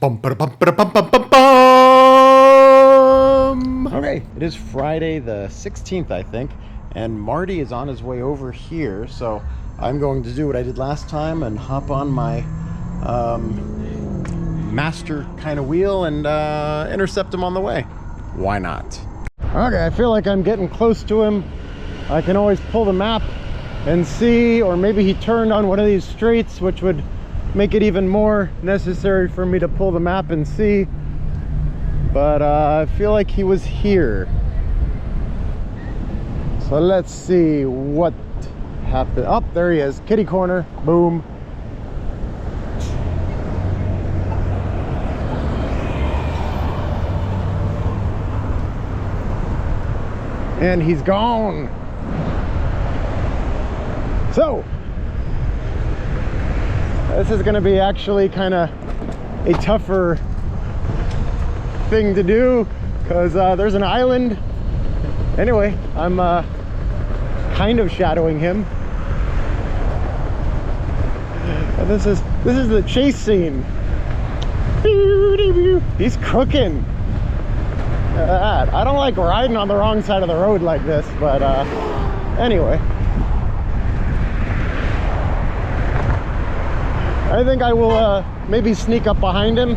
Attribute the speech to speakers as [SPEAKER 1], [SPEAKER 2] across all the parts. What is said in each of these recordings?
[SPEAKER 1] Okay, it is Friday the 16th, I think, and Marty is on his way over here, so I'm going to do what I did last time and hop on my master kind of wheel and intercept him on the way. Why not? Okay, I feel like I'm getting close to him. I can always pull the map and see, or maybe he turned on one of these streets, which would make it even more necessary for me to pull the map and see. But I feel like he was here. So let's see what happened. Oh, there he is. Kitty corner. Boom. And he's gone. So this is going to be actually kind of a tougher thing to do because there's an island. Anyway, I'm kind of shadowing him. And this is the chase scene. He's cooking. Look at that. I don't like riding on the wrong side of the road like this, but anyway. I think I will maybe sneak up behind him.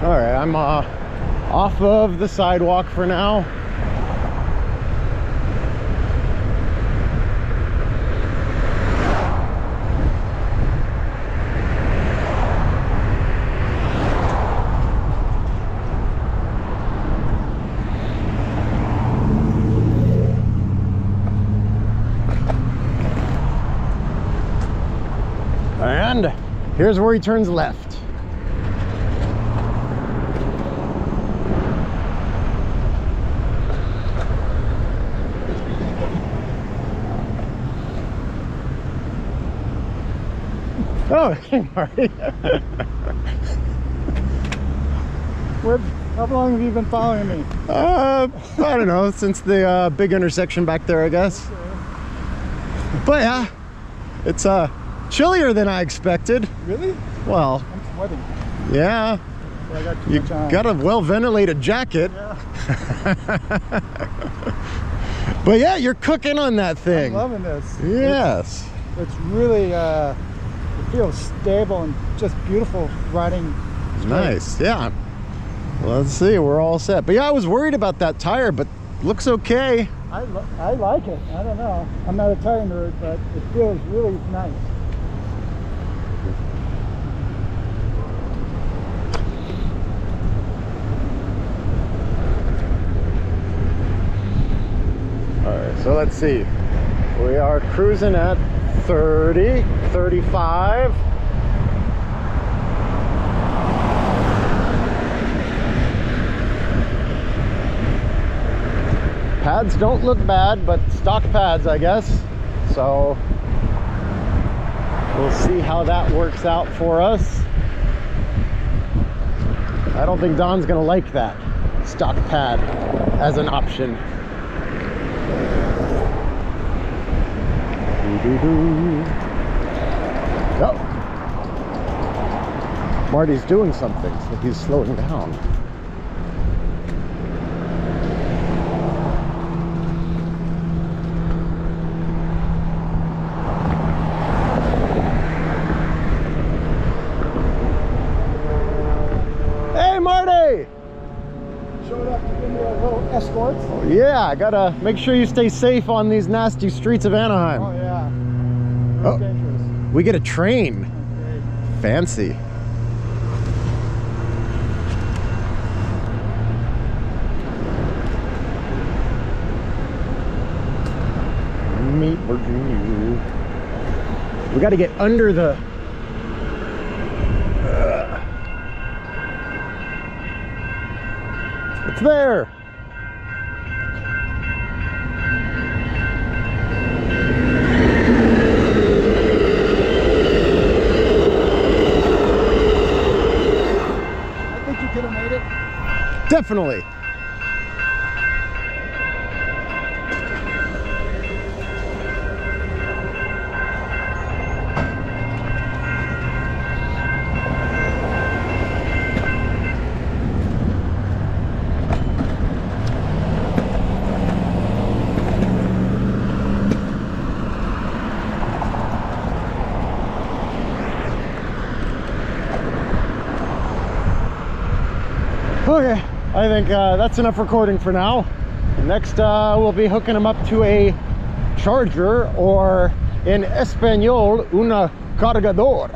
[SPEAKER 1] All right, I'm off of the sidewalk for now. And here's where he turns left. Oh, hey Marty.
[SPEAKER 2] How long have you been following me?
[SPEAKER 1] I don't know, since the big intersection back there, I guess. But yeah, it's chillier than I expected.
[SPEAKER 2] Really?
[SPEAKER 1] Well,
[SPEAKER 2] I'm sweating.
[SPEAKER 1] Yeah.
[SPEAKER 2] I got too
[SPEAKER 1] You
[SPEAKER 2] much on.
[SPEAKER 1] got a well-ventilated jacket.
[SPEAKER 2] Yeah.
[SPEAKER 1] But yeah, you're cooking on that thing.
[SPEAKER 2] I'm loving this.
[SPEAKER 1] Yes.
[SPEAKER 2] It's really, it feels stable and just beautiful riding.
[SPEAKER 1] Nice, yeah. Well, let's see, we're all set. But yeah, I was worried about that tire, but looks okay.
[SPEAKER 2] I like it. I don't know. I'm not a tire nerd, but it feels really nice.
[SPEAKER 1] All right, so let's see. We are cruising at 30, 35. Pads don't look bad, but stock pads, I guess. So we'll see how that works out for us. I don't think Don's gonna like that stock pad as an option. Oh, Marty's doing something, so he's slowing down. Hey, Marty!
[SPEAKER 2] Showed up to give me a little escort.
[SPEAKER 1] Oh, yeah, I gotta make sure you stay safe on these nasty streets of Anaheim.
[SPEAKER 2] Oh yeah.
[SPEAKER 1] Oh.
[SPEAKER 2] Very dangerous.
[SPEAKER 1] We get a train.
[SPEAKER 2] Okay.
[SPEAKER 1] Fancy. Meet Virginia. We got to get under the. It's there.
[SPEAKER 2] I think you could have made it.
[SPEAKER 1] Definitely. Okay, I think that's enough recording for now. Next, we'll be hooking him up to a charger, or in Espanol, una cargador.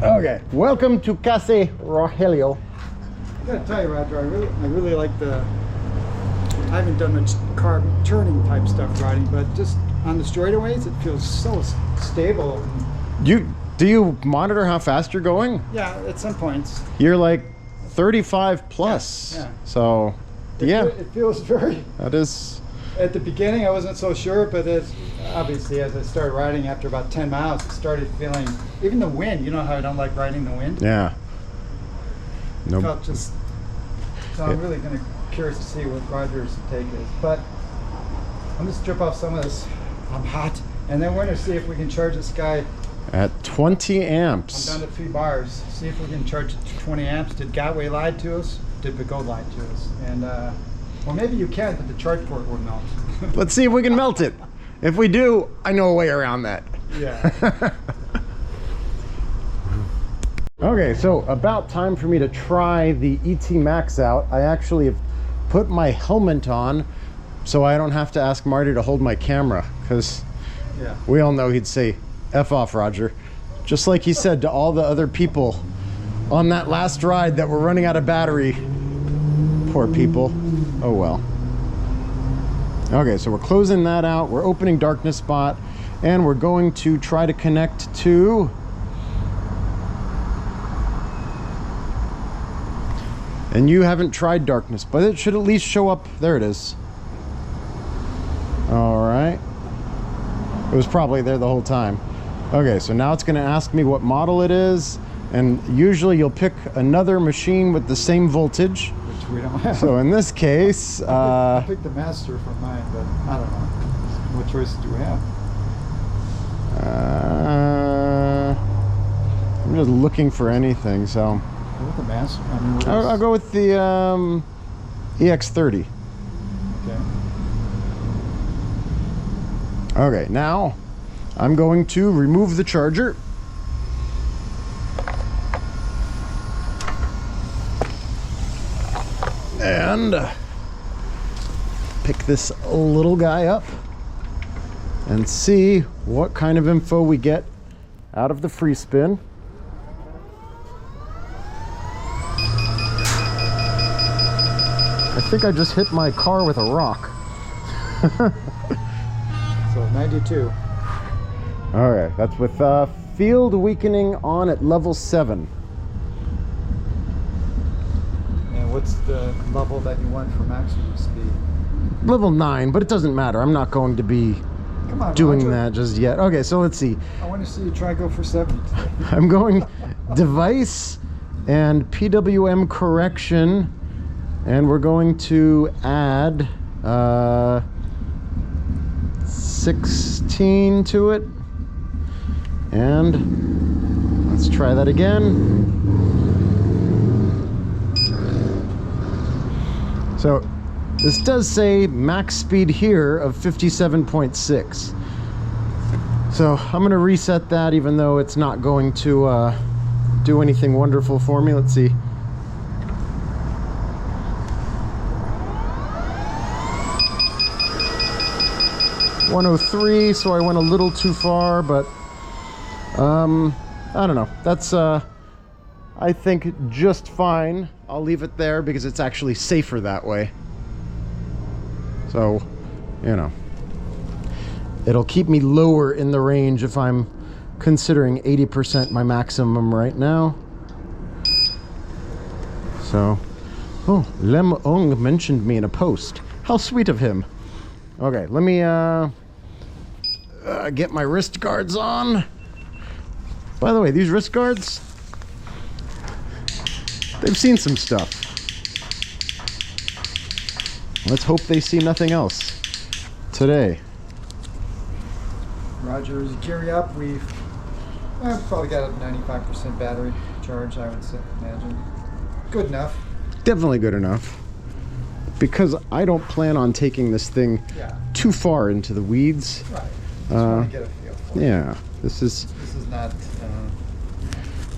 [SPEAKER 1] Okay, welcome to Casa Rogelio.
[SPEAKER 2] I gotta tell you, Roger, I really like the. I haven't done much car turning type stuff riding, but just on the straightaways, it feels so stable.
[SPEAKER 1] Do you monitor how fast you're going?
[SPEAKER 2] Yeah, at some points.
[SPEAKER 1] You're like 35 plus.
[SPEAKER 2] Yeah.
[SPEAKER 1] So, yeah.
[SPEAKER 2] It feels very.
[SPEAKER 1] That is.
[SPEAKER 2] At the beginning, I wasn't so sure, but obviously as I started riding after about 10 miles, it started feeling. Even the wind. You know how I don't like riding the wind.
[SPEAKER 1] Yeah. Nope.
[SPEAKER 2] Felt just. So I'm really curious to see what Roger's take is, but I'm gonna strip off some of this. I'm hot, and then we're gonna see if we can charge this guy
[SPEAKER 1] at 20 amps.
[SPEAKER 2] I'm down to 3 bars. See if we can charge it to 20 amps. Did Gateway lie to us? Did Begode lie to us? And well, maybe you can, but the charge port will melt.
[SPEAKER 1] Let's see if we can melt it. If we do, I know a way around that.
[SPEAKER 2] Yeah.
[SPEAKER 1] Okay, so about time for me to try the ET Max out. I actually have put my helmet on so I don't have to ask Marty to hold my camera, because
[SPEAKER 2] yeah,
[SPEAKER 1] we all know he'd say, F off, Roger. Just like he said to all the other people on that last ride that were running out of battery. Poor people. Oh well. Okay, so we're closing that out. We're opening darkness spot, and we're going to try to connect to and you haven't tried darkness, but it should at least show up. There it is. All right. It was probably there the whole time. Okay, so now it's going to ask me what model it is, and usually you'll pick another machine with the same voltage.
[SPEAKER 2] Which we don't have.
[SPEAKER 1] So in this case,
[SPEAKER 2] I picked the Master for mine, but I don't know. What choices do we have?
[SPEAKER 1] I'm just looking for anything, so
[SPEAKER 2] Go with the Master. I mean,
[SPEAKER 1] I'll go with the EX30.
[SPEAKER 2] Okay.
[SPEAKER 1] Okay, now I'm going to remove the charger. And pick this little guy up and see what kind of info we get out of the free spin. I think I just hit my car with a rock.
[SPEAKER 2] So 92.
[SPEAKER 1] Okay, that's with field weakening on at level 7.
[SPEAKER 2] And what's the level that you want for maximum speed?
[SPEAKER 1] Level 9, but it doesn't matter. I'm not going to be
[SPEAKER 2] Come on,
[SPEAKER 1] doing
[SPEAKER 2] Roger.
[SPEAKER 1] that just yet. Okay, so let's see.
[SPEAKER 2] I want to see you try to go for 70 today.
[SPEAKER 1] I'm going device and PWM correction, and we're going to add 16 to it, and let's try that again. So this does say max speed here of 57.6. So I'm going to reset that, even though it's not going to do anything wonderful for me. Let's see. .103, so I went a little too far, but I don't know. That's I think just fine. I'll leave it there because it's actually safer that way. So, you know, it'll keep me lower in the range if I'm considering 80% my maximum right now. So, oh, Lem Ong mentioned me in a post. How sweet of him. Okay, let me get my wrist guards on. By the way, these wrist guards, they've seen some stuff. Let's hope they see nothing else today.
[SPEAKER 2] Roger is gearing up. We've probably got a 95% battery charge, I would say, imagine. Good enough.
[SPEAKER 1] Definitely good enough. Because I don't plan on taking this thing too far into the weeds.
[SPEAKER 2] Right. Just want to get a feel for it.
[SPEAKER 1] Yeah. This is
[SPEAKER 2] not...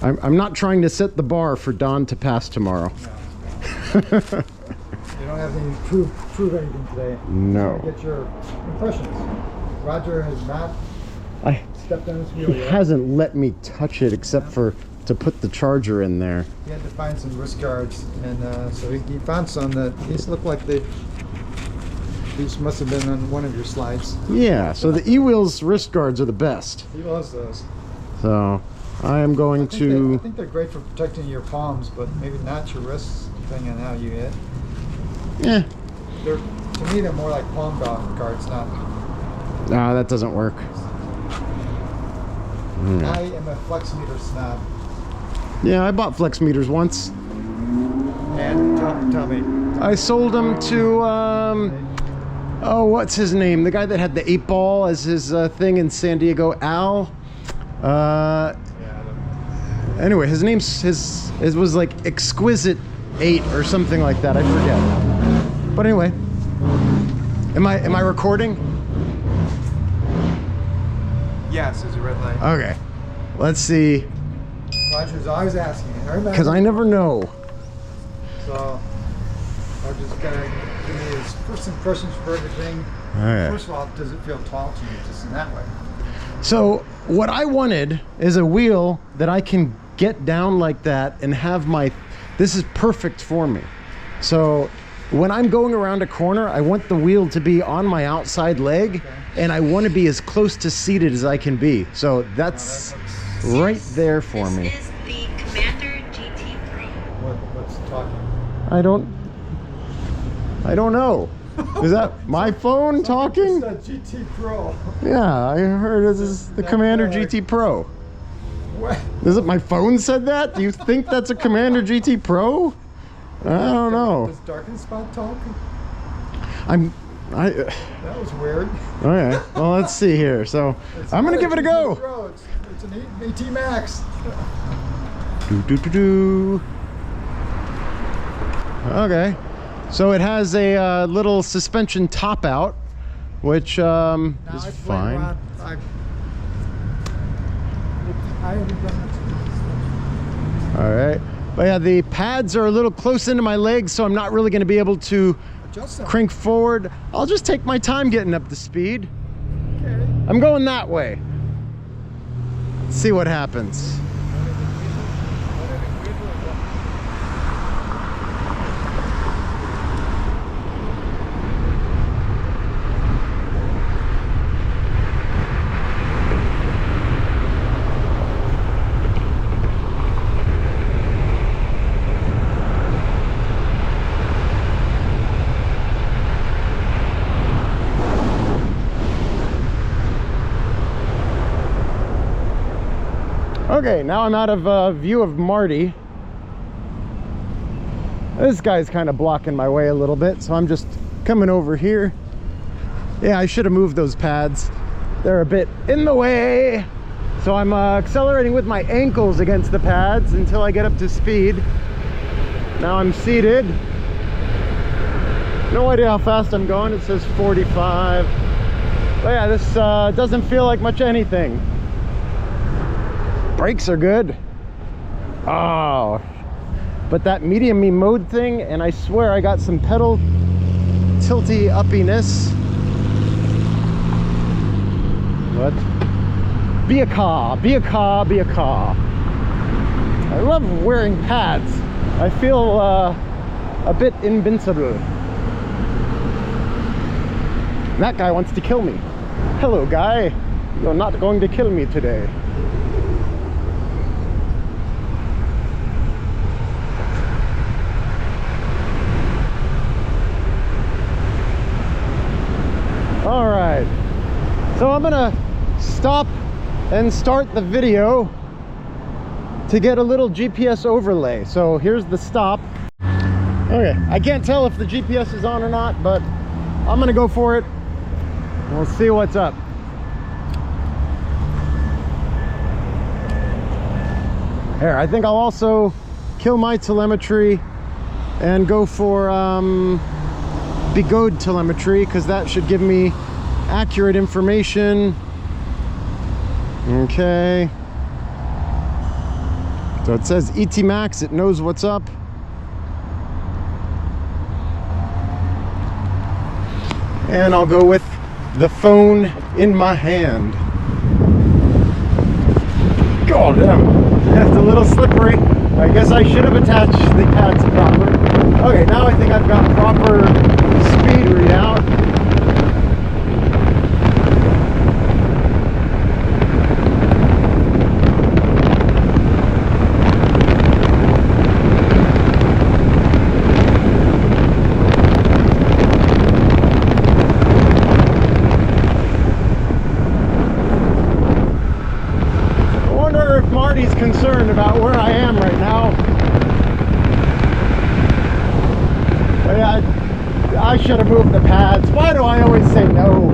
[SPEAKER 1] I'm not trying to set the bar for Don to pass tomorrow.
[SPEAKER 2] No. You don't have any prove anything today.
[SPEAKER 1] No.
[SPEAKER 2] Get your impressions. Roger has not stepped on his wheel
[SPEAKER 1] He
[SPEAKER 2] yet.
[SPEAKER 1] hasn't let me touch it except for to put the charger in there.
[SPEAKER 2] He had to find some wrist guards, and so he found some that these look like these must have been on one of your slides.
[SPEAKER 1] Yeah, so the E-Wheels wrist guards are the best.
[SPEAKER 2] He loves those.
[SPEAKER 1] So I am going
[SPEAKER 2] I
[SPEAKER 1] to...
[SPEAKER 2] think they're great for protecting your palms, but maybe not your wrists, depending on how you hit.
[SPEAKER 1] Yeah.
[SPEAKER 2] To me, they're more like palm guards, not.
[SPEAKER 1] Nah, that doesn't work.
[SPEAKER 2] I am a flex meter snob.
[SPEAKER 1] Yeah, I bought flex meters once.
[SPEAKER 2] And tell me.
[SPEAKER 1] I sold them to, oh, what's his name? The guy that had the 8-ball as his thing in San Diego, Al. Anyway, his name's, it was like Exquisite 8 or something like that. I forget. But anyway, am I recording?
[SPEAKER 2] Yes, there's a red light.
[SPEAKER 1] Okay, let's see.
[SPEAKER 2] Roger's always asking me.
[SPEAKER 1] Because I never know.
[SPEAKER 2] So, Roger's gotta give me his first impressions for everything.
[SPEAKER 1] Okay.
[SPEAKER 2] First of all, does it feel tall to you just in that way?
[SPEAKER 1] So what I wanted is a wheel that I can get down like that and have my, this is perfect for me. So when I'm going around a corner, I want the wheel to be on my outside leg, and I want to be as close to seated as I can be. So that's right there for me.
[SPEAKER 3] This is the Commander GT Pro.
[SPEAKER 2] What's talking?
[SPEAKER 1] I don't know. Is that my phone talking?
[SPEAKER 2] It's a GT Pro.
[SPEAKER 1] Yeah, I heard this is the Commander GT Pro.
[SPEAKER 2] What?
[SPEAKER 1] Is it my phone said that? Do you think that's a Commander GT Pro? I don't know.
[SPEAKER 2] Does Darken Spot talk? That was weird.
[SPEAKER 1] Okay, well, let's see here. So I'm gonna give it a go.
[SPEAKER 2] Pro. It's an ET Max.
[SPEAKER 1] Okay, so it has a little suspension top out, which is fine.
[SPEAKER 2] I haven't done that.
[SPEAKER 1] All right, but yeah, the pads are a little close into my legs, so I'm not really going to be able to crank forward. I'll just take my time getting up to speed.
[SPEAKER 2] Okay.
[SPEAKER 1] I'm going that way. Let's see what happens. Okay, now I'm out of view of Marty. This guy's kind of blocking my way a little bit, so I'm just coming over here. Yeah, I should have moved those pads. They're a bit in the way. So I'm accelerating with my ankles against the pads until I get up to speed. Now I'm seated. No idea how fast I'm going. It says 45. But yeah, this doesn't feel like much anything. Brakes are good. Oh, but that medium mode thing, and I swear I got some pedal tilty uppiness. But be a car, be a car, be a car. I love wearing pads. I feel a bit invincible. That guy wants to kill me. Hello, guy. You're not going to kill me today. All right, so I'm gonna stop and start the video to get a little GPS overlay. So here's the stop. Okay, I can't tell if the GPS is on or not, but I'm gonna go for it. We'll see what's up. Here, I think I'll also kill my telemetry and go for Begode telemetry, because that should give me accurate information. Okay. So it says ET Max, it knows what's up. And I'll go with the phone in my hand. God damn, that's a little slippery. I guess I should have attached the pads proper. Okay, now I think I've got proper speed readout. Marty's concerned about where I am right now. But yeah, I should have moved the pads. Why do I always say no?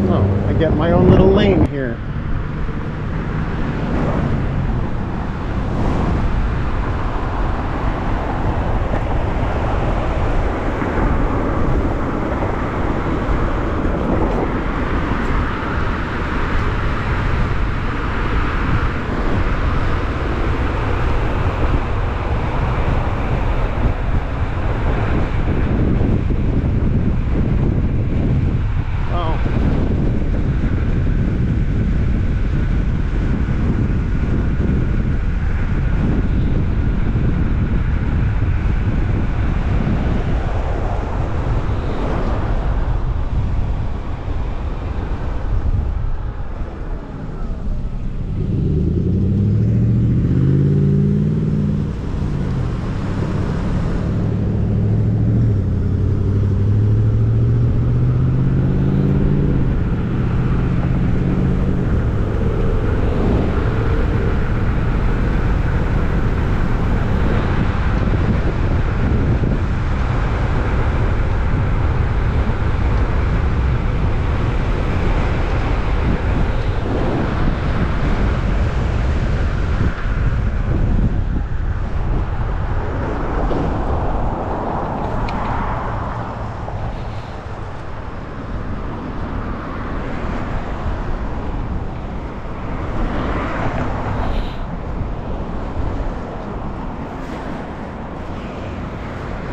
[SPEAKER 1] Oh, I get my own little lane here.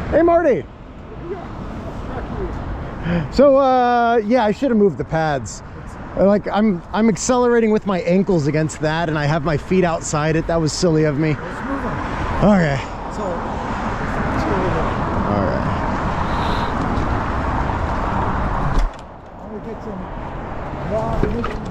[SPEAKER 1] Hey Marty! So yeah, I should have moved the pads. Like I'm accelerating with my ankles against that, and I have my feet outside it. That was silly of me.
[SPEAKER 2] Let's move them.
[SPEAKER 1] Okay.
[SPEAKER 2] So, let's go with it.
[SPEAKER 1] All right.
[SPEAKER 2] Let me get some raw emissions.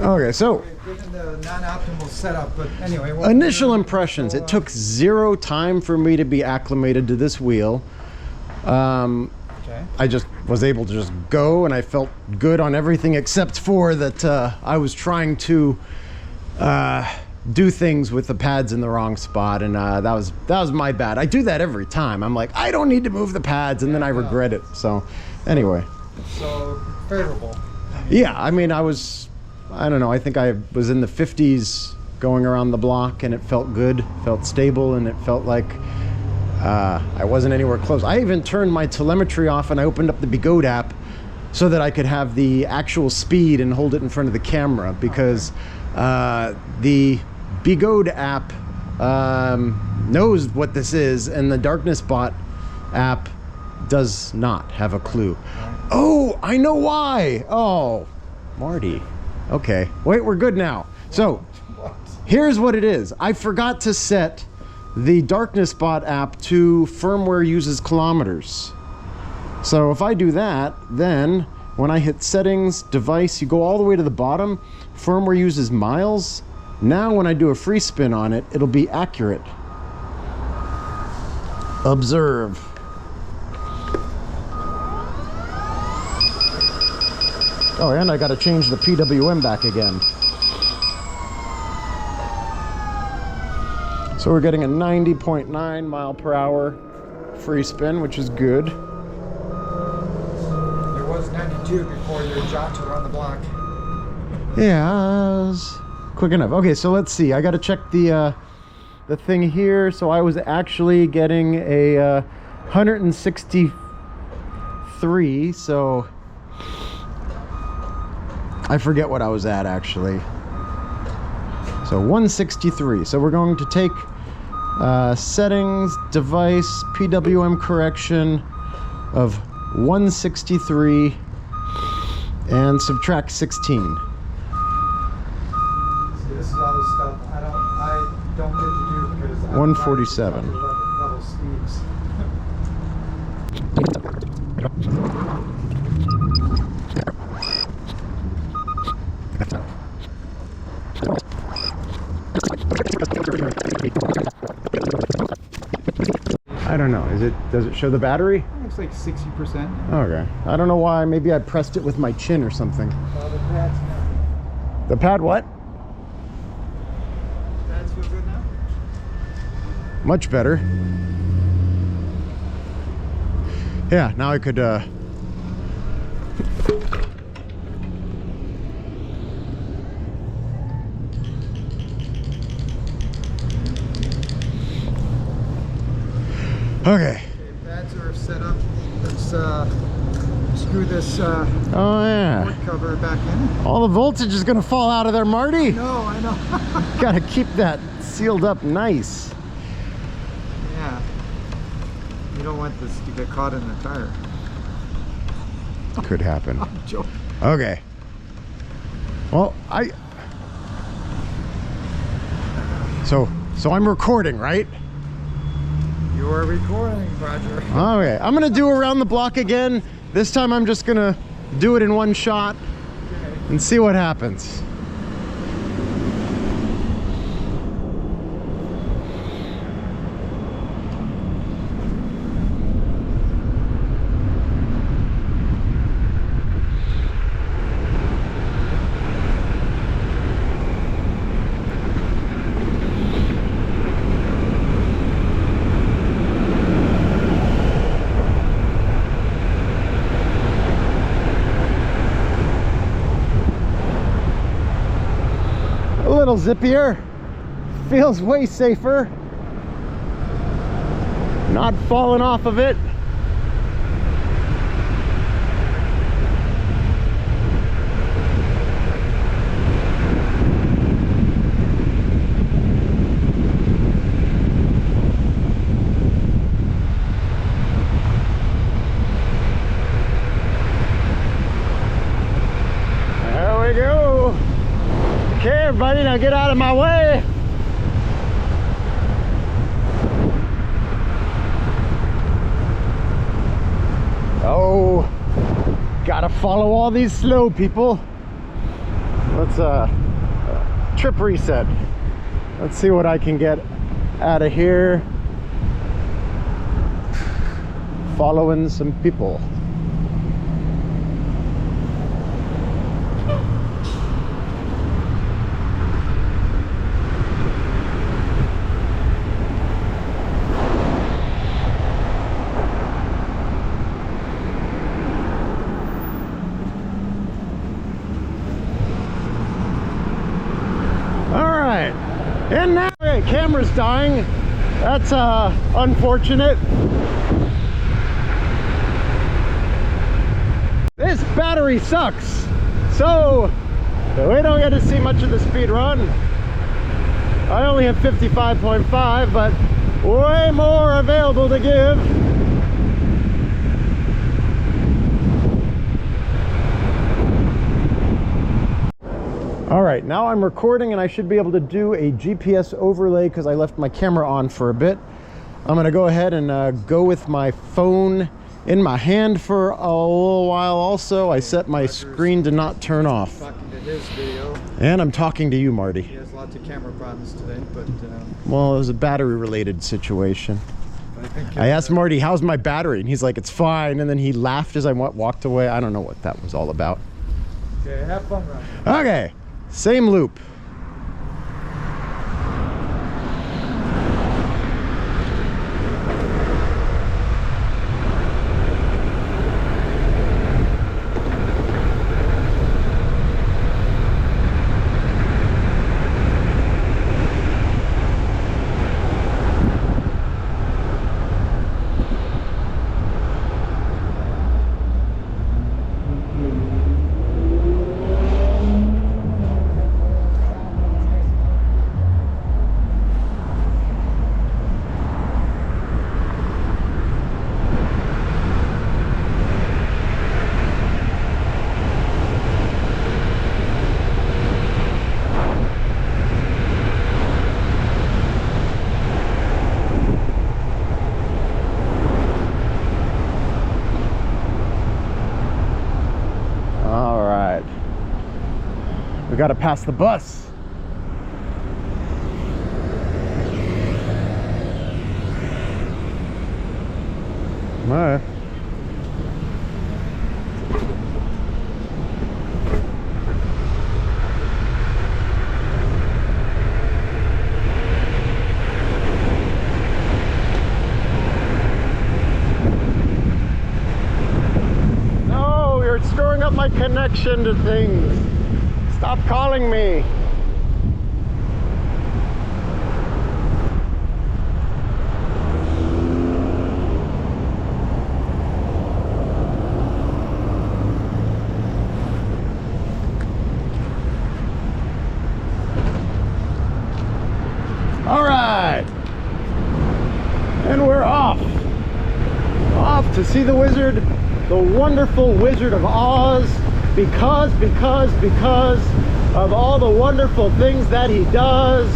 [SPEAKER 1] Okay, so
[SPEAKER 2] Given the non-optimal setup, but anyway.
[SPEAKER 1] initial impressions. It took 0 time for me to be acclimated to this wheel.
[SPEAKER 2] Okay.
[SPEAKER 1] I just was able to just go, and I felt good on everything except for that I was trying to do things with the pads in the wrong spot, and that was my bad. I do that every time. I'm like, I don't need to move the pads, and then I regret it. So anyway.
[SPEAKER 2] So favorable.
[SPEAKER 1] Yeah, I mean, I don't know, I think I was in the 50s going around the block, and it felt good, felt stable, and it felt like I wasn't anywhere close. I even turned my telemetry off, and I opened up the Begode app so that I could have the actual speed and hold it in front of the camera, because the Begode app knows what this is, and the Darkness Bot app does not have a clue. Oh, I know why. Oh, Marty. Okay, wait, we're good now. So here's what it is. I forgot to set the Darkness Bot app to firmware uses kilometers. So if I do that, then when I hit settings, device, you go all the way to the bottom, firmware uses miles. Now when I do a free spin on it, it'll be accurate. Observe. Oh, and I got to change the PWM back again. So we're getting a 90.9 mile per hour free spin, which is good.
[SPEAKER 2] It was 92 before your jaunt around the block.
[SPEAKER 1] Yeah, I was quick enough. Okay, so let's see. I got to check the thing here. So I was actually getting a 163. So I forget what I was at actually. So 163. So we're going to take settings, device, PWM correction of 163 and subtract 16.
[SPEAKER 2] See, this is all the stuff I don't get to do because
[SPEAKER 1] 147.
[SPEAKER 2] level speeds.
[SPEAKER 1] I don't know. Does it show the battery?
[SPEAKER 2] Looks like 60%.
[SPEAKER 1] Okay. I don't know why. Maybe I pressed it with my chin or something.
[SPEAKER 2] The pads now.
[SPEAKER 1] The pad what?
[SPEAKER 2] Pads feel good now?
[SPEAKER 1] Much better. Yeah, now I could okay.
[SPEAKER 2] Pads are set up. Let's screw this
[SPEAKER 1] Oh yeah.
[SPEAKER 2] port cover back in.
[SPEAKER 1] All the voltage is gonna fall out of there, Marty.
[SPEAKER 2] No, I know.
[SPEAKER 1] Gotta keep that sealed up nice.
[SPEAKER 2] Yeah. You don't want this to get caught in the tire.
[SPEAKER 1] Could happen.
[SPEAKER 2] I'm joking.
[SPEAKER 1] Okay. Well, So I'm recording, right?
[SPEAKER 2] You are recording, Roger.
[SPEAKER 1] Okay. I'm gonna do around the block again. This time I'm just gonna do it in one shot and see what happens. A little zippier, feels way safer, not falling off of it. There we go. Okay, everybody, now get out of my way. Oh, gotta follow all these slow people. Let's trip reset. Let's see what I can get out of here. Following some people. And now, okay, camera's dying. That's unfortunate. This battery sucks. So we don't get to see much of the speed run. I only have 55.5, but way more available to give. All right, now I'm recording and I should be able to do a GPS overlay because I left my camera on for a bit. I'm gonna go ahead and go with my phone in my hand for a little while also. I set my screen to not turn off.
[SPEAKER 2] Talking to his video.
[SPEAKER 1] And I'm talking to you, Marty.
[SPEAKER 2] He has lots of camera problems today, but
[SPEAKER 1] well, it was a battery related situation.
[SPEAKER 2] I think
[SPEAKER 1] I asked Marty, how's my battery? And he's like, it's fine. And then he laughed as I walked away. I don't know what that was all about.
[SPEAKER 2] okay, have fun, Roger.
[SPEAKER 1] Okay, same loop. We gotta pass the bus. All right. No, you're screwing up my connection to things. Stop calling me. All right, and we're off to see the wizard, the wonderful Wizard of Oz, because of all the wonderful things that he does.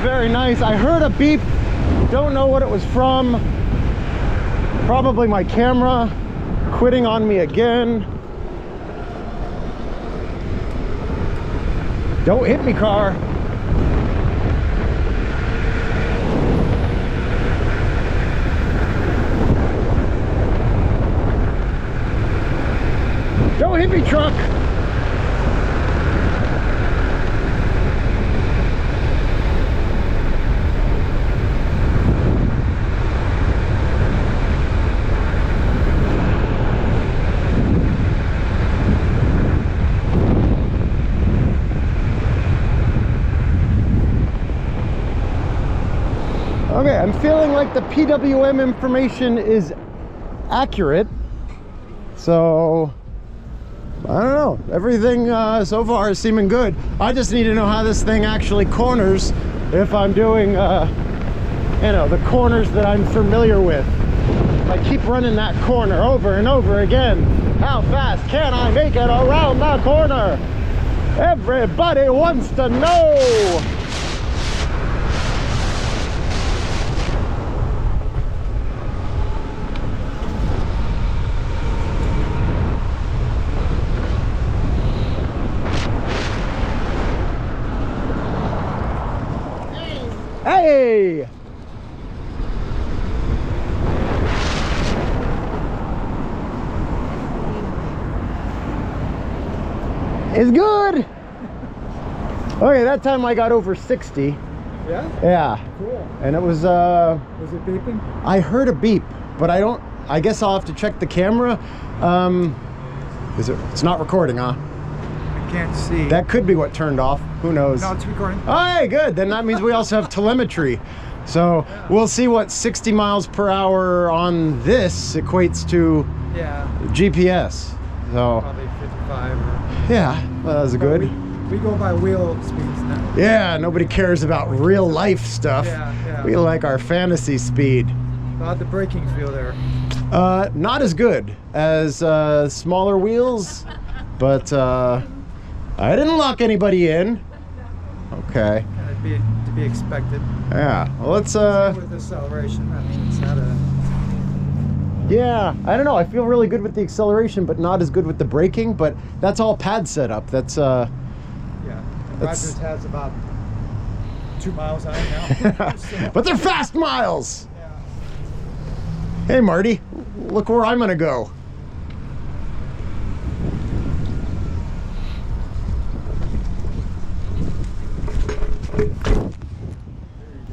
[SPEAKER 1] Very nice. I heard a beep, don't know what it was from. Probably my camera quitting on me again. Don't hit me, car. Don't hit me, truck. Okay, I'm feeling like the PWM information is accurate, so I don't know. Everything so far is seeming good. I just need to know how this thing actually corners if I'm doing, you know, the corners that I'm familiar with. I keep running that corner over and over again. How fast can I make it around the corner? Everybody wants to know. Hey! It's good! Okay, that time I got over 60.
[SPEAKER 2] Yeah?
[SPEAKER 1] Yeah.
[SPEAKER 2] Cool.
[SPEAKER 1] And it was
[SPEAKER 2] it beeping?
[SPEAKER 1] I heard a beep, but I guess I'll have to check the camera. It's not recording, huh?
[SPEAKER 2] I can't see.
[SPEAKER 1] That could be what turned off. Who knows?
[SPEAKER 2] No, it's recording.
[SPEAKER 1] Oh, hey, good. Then that means we also have telemetry. So we'll see what 60 miles per hour on this equates to GPS. So
[SPEAKER 2] Probably 55.
[SPEAKER 1] yeah, well, that was good.
[SPEAKER 2] We go by wheel speeds now.
[SPEAKER 1] Yeah, nobody cares about real life stuff.
[SPEAKER 2] Yeah.
[SPEAKER 1] We like our fantasy speed.
[SPEAKER 2] How'd the braking feel there?
[SPEAKER 1] Not as good as smaller wheels, but I didn't lock anybody in. Okay.
[SPEAKER 2] To be expected.
[SPEAKER 1] Yeah. Well, let's
[SPEAKER 2] With acceleration, I mean, it's not a...
[SPEAKER 1] Yeah, I don't know. I feel really good with the acceleration, but not as good with the braking. But that's all pad setup. That's
[SPEAKER 2] Yeah. And Rogers has about 2 miles on it now. So,
[SPEAKER 1] but they're fast miles.
[SPEAKER 2] yeah.
[SPEAKER 1] Hey, Marty, look where I'm gonna go.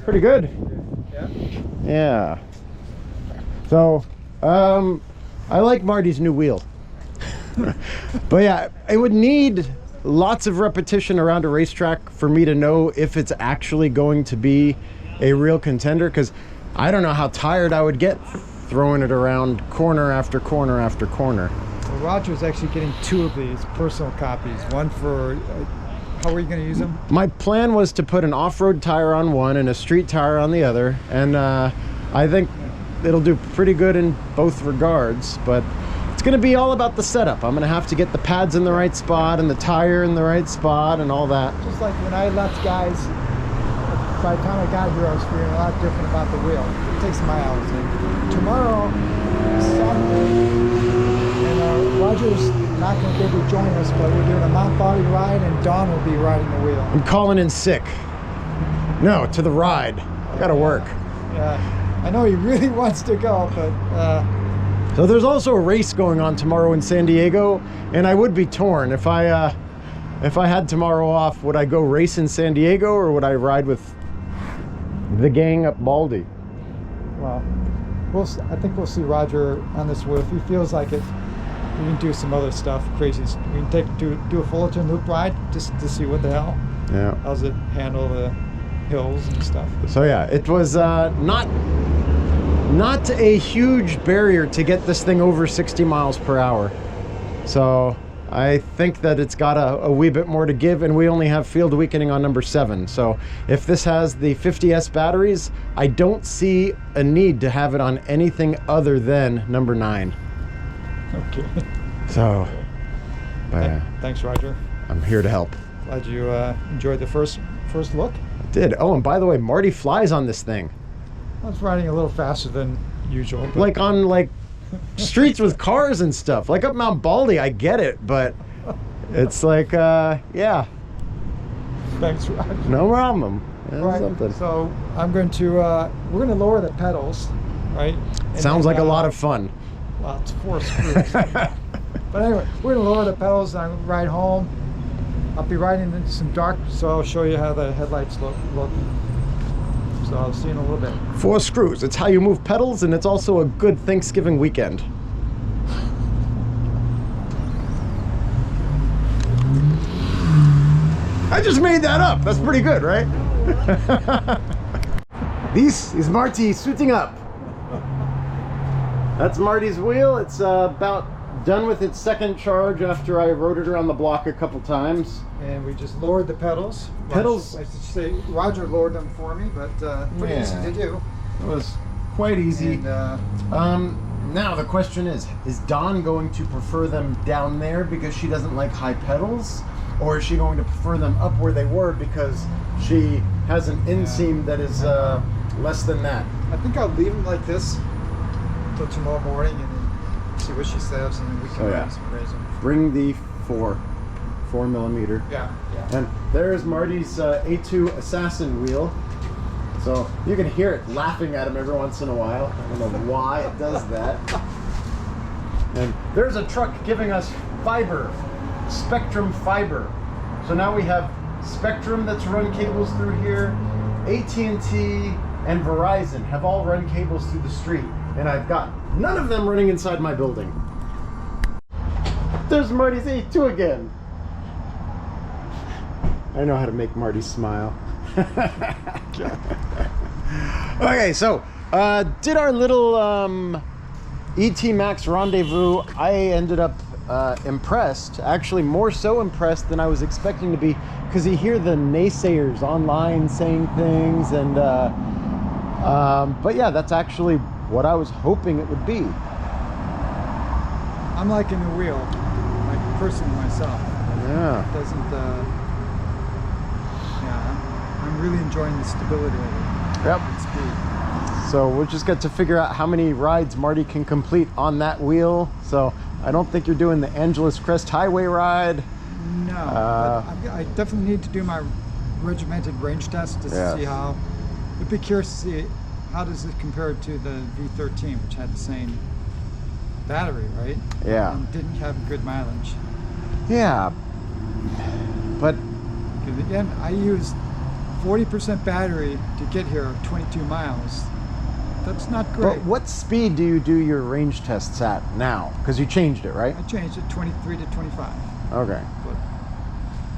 [SPEAKER 1] Pretty good.
[SPEAKER 2] Yeah.
[SPEAKER 1] Yeah. So, I like Marty's new wheel. But yeah, it would need lots of repetition around a racetrack for me to know if it's actually going to be a real contender, because I don't know how tired I would get throwing it around corner after corner after corner.
[SPEAKER 2] Well, Roger's actually getting 2 of these personal copies. One for... how are you going to use them?
[SPEAKER 1] My plan was to put an off-road tire on one and a street tire on the other, and I think it'll do pretty good in both regards, but it's gonna be all about the setup. I'm gonna have to get the pads in the right spot and the tire in the right spot and all that.
[SPEAKER 2] Just like when I left, guys, by the time I got here, I was feeling a lot different about the wheel. It takes miles. And tomorrow, Sunday, and Roger's not going to be able to join us, but we're doing a Mount Body ride, and Dawn will be riding the wheel.
[SPEAKER 1] I'm calling in sick. No, to the ride. I gotta work.
[SPEAKER 2] Yeah, I know he really wants to go, but
[SPEAKER 1] so there's also a race going on tomorrow in San Diego, and I would be torn. If I had tomorrow off, would I go race in San Diego, or would I ride with the gang up Baldy?
[SPEAKER 2] well, I think we'll see Roger on this wheel. If he feels like it, we can do some other stuff, crazy. We can do a Fullerton loop ride just to see what the hell.
[SPEAKER 1] Yeah.
[SPEAKER 2] How's it handle the hills and stuff?
[SPEAKER 1] So yeah, it was not a huge barrier to get this thing over 60 miles per hour. So I think that it's got a wee bit more to give, and we only have field weakening on number 7. So if this has the 50S batteries, I don't see a need to have it on anything other than number 9.
[SPEAKER 2] Okay.
[SPEAKER 1] So, but,
[SPEAKER 2] Thanks, Roger.
[SPEAKER 1] I'm here to help.
[SPEAKER 2] Glad you enjoyed the first look.
[SPEAKER 1] I did. Oh, and by the way, Marty flies on this thing.
[SPEAKER 2] I was riding a little faster than usual. But
[SPEAKER 1] Like on streets with cars and stuff. Like up Mount Baldy, I get it, but it's like, yeah,
[SPEAKER 2] thanks, Roger.
[SPEAKER 1] no problem. That's
[SPEAKER 2] Right.
[SPEAKER 1] something.
[SPEAKER 2] So I'm going to we're going to lower the pedals, right? And
[SPEAKER 1] Sounds
[SPEAKER 2] then,
[SPEAKER 1] like a lot of fun.
[SPEAKER 2] Well, it's 4 screws. But anyway, we're going to lower the pedals and I'll ride home. I'll be riding into some dark, so I'll show you how the headlights look. So I'll see you in a little bit.
[SPEAKER 1] 4 screws. It's how you move pedals, and it's also a good Thanksgiving weekend. I just made that up. That's pretty good, right? This is Marty suiting up. That's Marty's wheel. It's about done with its second charge after I rode it around the block a couple times.
[SPEAKER 2] And we just lowered the pedals.
[SPEAKER 1] Pedals-
[SPEAKER 2] I should say Roger lowered them for me, but pretty
[SPEAKER 1] Yeah.
[SPEAKER 2] easy to do.
[SPEAKER 1] It was quite easy.
[SPEAKER 2] And
[SPEAKER 1] Now the question is Dawn going to prefer them down there because she doesn't like high pedals? Or is she going to prefer them up where they were because she has an inseam that is less than that?
[SPEAKER 2] I think I'll leave them like this till tomorrow morning and then see what she says, and then we can
[SPEAKER 1] Oh, yeah.
[SPEAKER 2] raise them.
[SPEAKER 1] Bring the 4 millimeter.
[SPEAKER 2] Yeah, yeah.
[SPEAKER 1] And there's Marty's A2 Assassin wheel. So you can hear it laughing at him every once in a while. I don't know why it does that. And there's a truck giving us fiber, Spectrum fiber. So now we have Spectrum that's run cables through here. AT&T and Verizon have all run cables through the street. And I've got none of them running inside my building. There's Marty's A2 again. I know how to make Marty smile. Okay, so did our little ET Max rendezvous. I ended up impressed, actually more so impressed than I was expecting to be, because you hear the naysayers online saying things, and but yeah, that's actually what I was hoping it would be.
[SPEAKER 2] I'm liking the wheel, like personally myself.
[SPEAKER 1] Yeah.
[SPEAKER 2] It doesn't, yeah, I'm really enjoying the stability of it.
[SPEAKER 1] Yep.
[SPEAKER 2] And speed.
[SPEAKER 1] So we'll just get to figure out how many rides Marty can complete on that wheel. So I don't think you're doing the Angeles Crest Highway ride.
[SPEAKER 2] No, but I definitely need to do my regimented range test just to see how. I'd be curious to see how does it compare to the V13, which had the same battery, right?
[SPEAKER 1] Yeah.
[SPEAKER 2] And didn't have good mileage.
[SPEAKER 1] Yeah. But
[SPEAKER 2] 'Cause again, I used 40% battery to get here, 22 miles. That's not great.
[SPEAKER 1] But what speed do you do your range tests at now? Because you changed it, right?
[SPEAKER 2] I changed it 23 to 25.
[SPEAKER 1] Okay.
[SPEAKER 2] But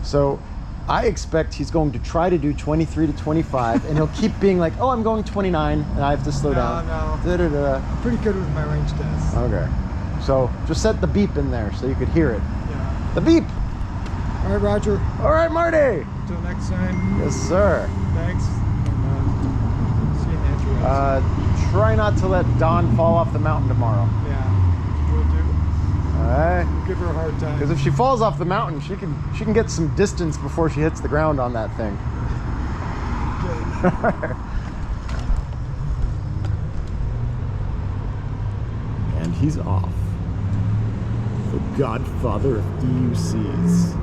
[SPEAKER 1] So I expect he's going to try to do 23 to 25, and he'll keep being like, oh, I'm going 29, and I have to slow down.
[SPEAKER 2] No.
[SPEAKER 1] Da-da-da.
[SPEAKER 2] I'm pretty good with my range tests.
[SPEAKER 1] Okay. So just set the beep in there so you could hear it.
[SPEAKER 2] Yeah.
[SPEAKER 1] The beep.
[SPEAKER 2] All right, Roger.
[SPEAKER 1] All right, Marty.
[SPEAKER 2] Until next time.
[SPEAKER 1] Yes, sir.
[SPEAKER 2] Thanks. And, see you in the entryway.
[SPEAKER 1] Try not to let Dawn fall off the mountain tomorrow.
[SPEAKER 2] Yeah, will do. Give her a hard time.
[SPEAKER 1] Because if she falls off the mountain, she can get some distance before she hits the ground on that thing. And he's off. The godfather of EUCs.